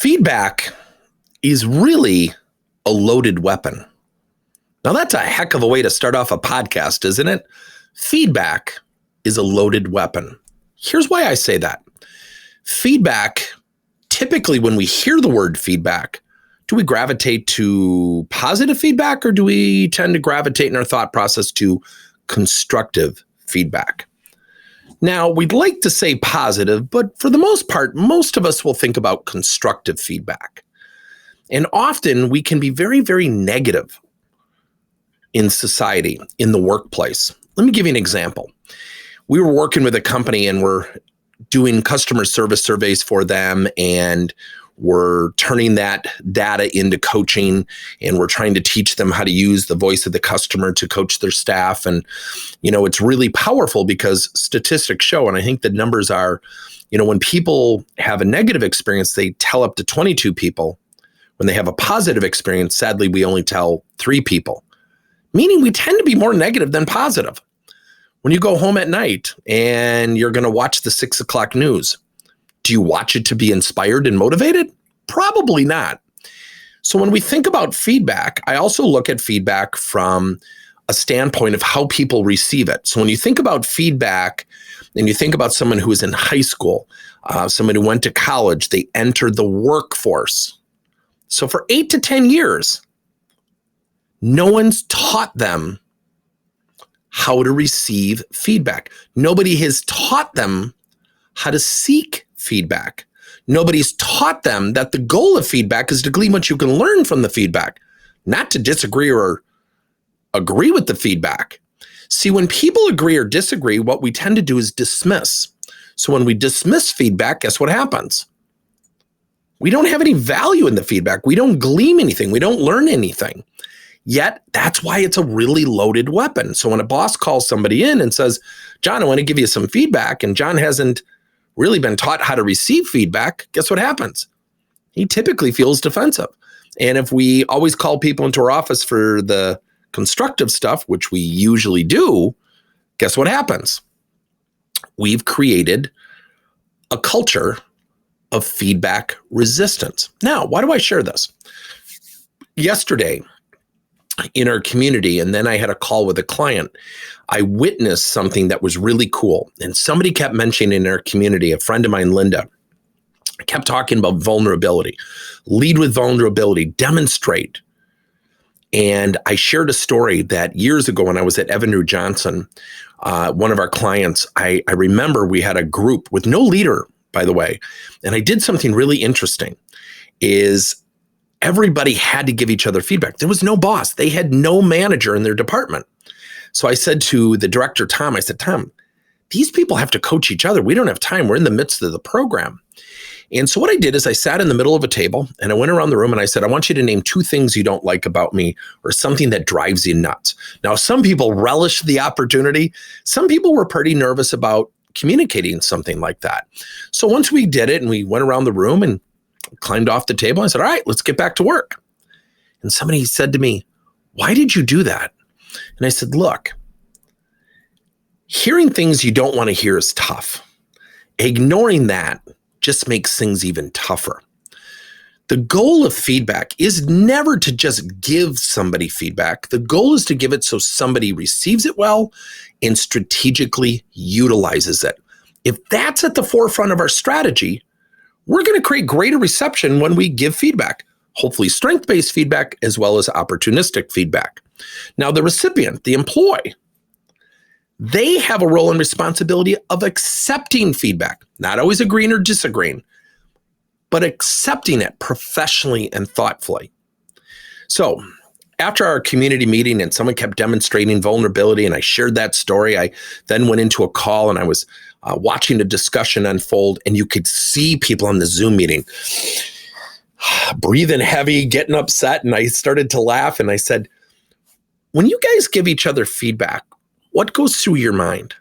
Feedback is really a loaded weapon. Now, that's a heck of a way to start off a podcast, isn't it? Feedback is a loaded weapon. Here's why I say that. Feedback, typically when we hear the word feedback, do we gravitate to positive feedback or do we tend to gravitate in our thought process to constructive feedback? Now, we'd like to say positive, but for the most part, most of us will think about constructive feedback. And often we can be very, very negative in society, in the workplace. Let me give you an example. We were working with a company and we're doing customer service surveys for them, and we're turning that data into coaching, and we're trying to teach them how to use the voice of the customer to coach their staff. And, it's really powerful because statistics show, and I think the numbers are, when people have a negative experience, they tell up to 22 people. When they have a positive experience, sadly, we only tell 3 people, meaning we tend to be more negative than positive. When you go home at night and you're going to watch the 6 o'clock news, do you watch it to be inspired and motivated? Probably not. So when we think about feedback, I also look at feedback from a standpoint of how people receive it. So when you think about feedback and you think about someone who is in high school, someone who went to college, they entered the workforce. So for 8 to 10 years, no one's taught them how to receive feedback. Nobody has taught them how to seek feedback. Nobody's taught them that the goal of feedback is to glean what you can learn from the feedback, not to disagree or agree with the feedback. See, when people agree or disagree, what we tend to do is dismiss. So when we dismiss feedback, guess what happens? We don't have any value in the feedback. We don't glean anything. We don't learn anything. Yet, that's why it's a really loaded weapon. So when a boss calls somebody in and says, John, I want to give you some feedback, and John hasn't really been taught how to receive feedback, guess what happens? He typically feels defensive. And if we always call people into our office for the constructive stuff, which we usually do, guess what happens? We've created a culture of feedback resistance. Now, why do I share this? Yesterday, in our community, and then I had a call with a client, I witnessed something that was really cool. And somebody kept mentioning in our community, a friend of mine, Linda, kept talking about vulnerability. Lead with vulnerability, demonstrate. And I shared a story that years ago when I was at Evan Johnson, one of our clients, I remember we had a group with no leader, by the way, and I did something really interesting, is everybody had to give each other feedback. There was no boss. They had no manager in their department. So I said to the director, Tom, I said, Tom, these people have to coach each other. We don't have time. We're in the midst of the program. And so what I did is I sat in the middle of a table and I went around the room and I said, I want you to name 2 things you don't like about me or something that drives you nuts. Now, some people relished the opportunity. Some people were pretty nervous about communicating something like that. So once we did it and we went around the room and climbed off the table, I said, all right, let's get back to work. And somebody said to me, why did you do that? And I said, look, hearing things you don't want to hear is tough. Ignoring that just makes things even tougher. The goal of feedback is never to just give somebody feedback. The goal is to give it so somebody receives it well and strategically utilizes it. If that's at the forefront of our strategy, we're going to create greater reception when we give feedback, hopefully strength-based feedback as well as opportunistic feedback. Now, the recipient, the employee, they have a role and responsibility of accepting feedback, not always agreeing or disagreeing, but accepting it professionally and thoughtfully. So after our community meeting and someone kept demonstrating vulnerability and I shared that story, I then went into a call and I was watching the discussion unfold, and you could see people on the Zoom meeting breathing heavy, getting upset. And I started to laugh and I said, when you guys give each other feedback, what goes through your mind?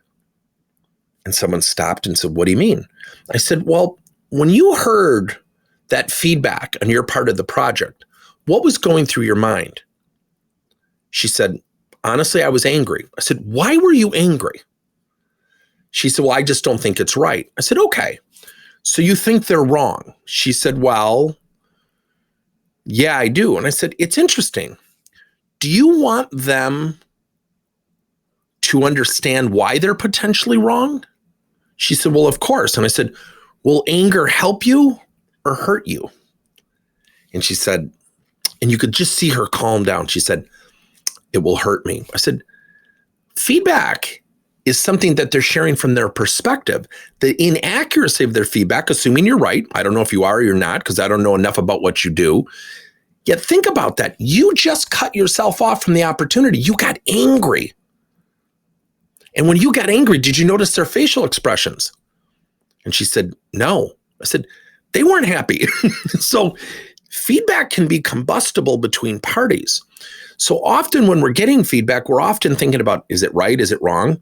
And someone stopped and said, what do you mean? I said, well, when you heard that feedback on your part of the project, what was going through your mind? She said, honestly, I was angry. I said, why were you angry? She said, well, I just don't think it's right. I said, okay, so you think they're wrong? She said, well, Yeah, I do. And I said, it's interesting. Do you want them to understand why they're potentially wrong? She said, well, of course. And I said, will anger help you or hurt you? And she said, and you could just see her calm down. She said, it will hurt me. I said, feedback is something that they're sharing from their perspective. The inaccuracy of their feedback, assuming you're right, I don't know if you are or you're not, because I don't know enough about what you do. Yet think about that. You just cut yourself off from the opportunity. You got angry. And when you got angry, did you notice their facial expressions? And she said, no. I said, they weren't happy. So feedback can be combustible between parties. So often when we're getting feedback, we're often thinking about, is it right? Is it wrong?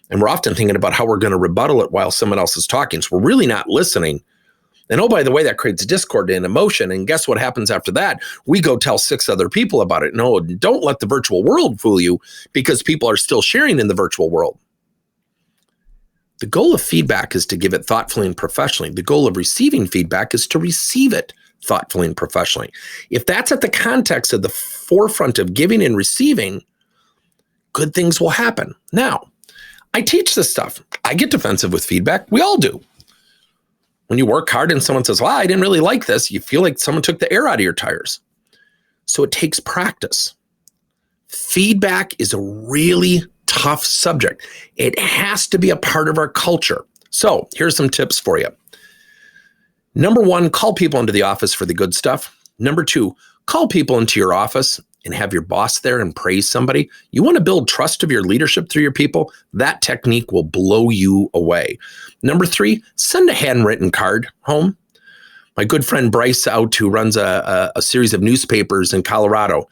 And we're often thinking about how we're going to rebuttal it while someone else is talking. So we're really not listening. And oh, by the way, that creates discord and emotion. And guess what happens after that? We go tell 6 other people about it. No, don't let the virtual world fool you, because people are still sharing in the virtual world. The goal of feedback is to give it thoughtfully and professionally. The goal of receiving feedback is to receive it thoughtfully and professionally. If that's at the context of the forefront of giving and receiving, good things will happen. Now, I teach this stuff. I get defensive with feedback. We all do. When you work hard and someone says, well, I didn't really like this, you feel like someone took the air out of your tires. So it takes practice. Feedback is a really tough subject. It has to be a part of our culture. So here's some tips for you. Number 1, call people into the office for the good stuff. Number 2, call people into your office and have your boss there and praise somebody. You want to build trust of your leadership through your people? That technique will blow you away. Number 3, send a handwritten card home. My good friend Bryce Out, who runs a series of newspapers in Colorado,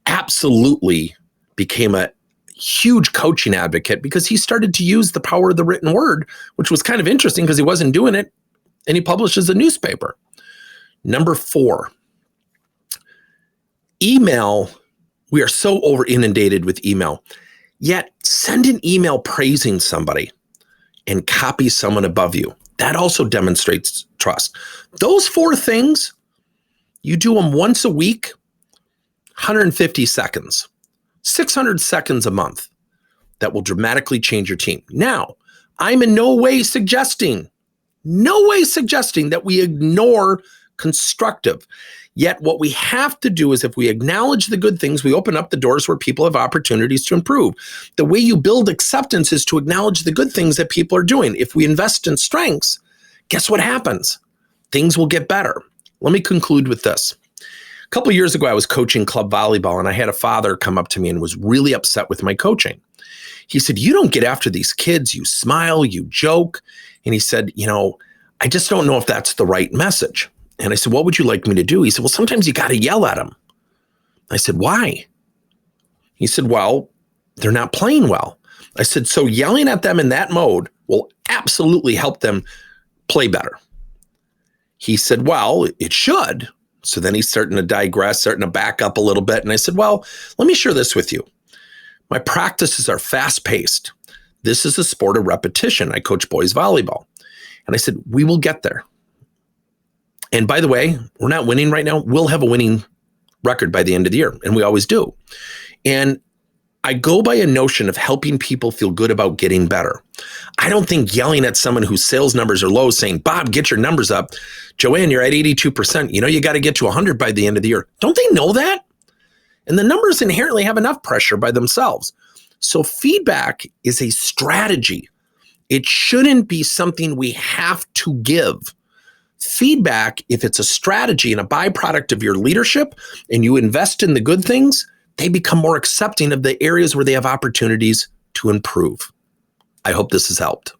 absolutely became a huge coaching advocate because he started to use the power of the written word, which was kind of interesting because he wasn't doing it, and he publishes a newspaper. Number 4, email. We are so over inundated with email, yet send an email praising somebody and copy someone above you. That also demonstrates trust. Those 4 things, you do them once a week, 150 seconds, 600 seconds a month. That will dramatically change your team. Now, I'm in no way suggesting that we ignore constructive. Yet what we have to do is, if we acknowledge the good things, we open up the doors where people have opportunities to improve. The way you build acceptance is to acknowledge the good things that people are doing. If we invest in strengths, guess what happens? Things will get better. Let me conclude with this. A couple of years ago, I was coaching club volleyball, and I had a father come up to me and was really upset with my coaching. He said, you don't get after these kids. You smile, you joke. And he said, I just don't know if that's the right message. And I said, what would you like me to do? He said, well, sometimes you got to yell at them. I said, why? He said, well, they're not playing well. I said, so yelling at them in that mode will absolutely help them play better. He said, well, it should. So then he's starting to digress, starting to back up a little bit. And I said, well, let me share this with you. My practices are fast-paced. This is a sport of repetition. I coach boys volleyball. And I said, we will get there. And by the way, we're not winning right now. We'll have a winning record by the end of the year. And we always do. And I go by a notion of helping people feel good about getting better. I don't think yelling at someone whose sales numbers are low, saying, Bob, get your numbers up. Joanne, you're at 82%. You got to get to 100 by the end of the year. Don't they know that? And the numbers inherently have enough pressure by themselves. So feedback is a strategy. It shouldn't be something we have to give. Feedback, if it's a strategy and a byproduct of your leadership and you invest in the good things, they become more accepting of the areas where they have opportunities to improve. I hope this has helped.